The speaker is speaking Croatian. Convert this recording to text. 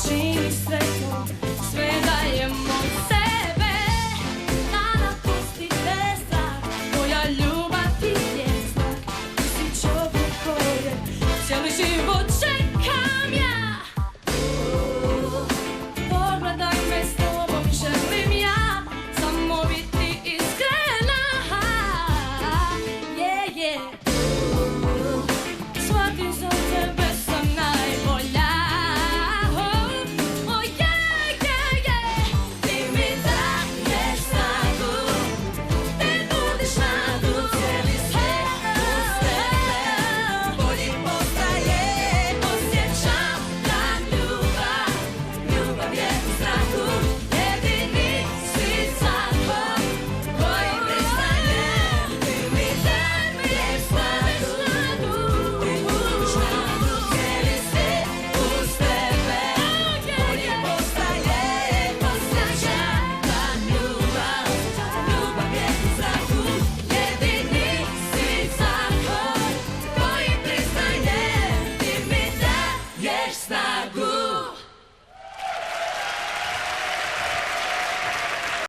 čini svetom, sve dajemo od sebe, a napusti te strah. Moja ljubav ti je znak, ti si čovjek kojeg cijeli život čekam ja. Pogledaj me, s tobom želim ja samo biti iskrena. Yeah, yeah. Shvatim, za tebe sam najbolja. Oh, yeah, yeah, yeah. Ti mi daješ snagu, ti nudiš nadu, cijeli svijet uz tebe bolji postaje. Osjećam da ljubav je u zraku, jedini si zakon koji priznaje. Ti mi daješ snagu, ti nudiš nadu, cijeli svijet uz tebe bolji postaje. Osjećam da ljubav je u zraku, jedini si zakon koji priznaje. Ti mi daješ snagu.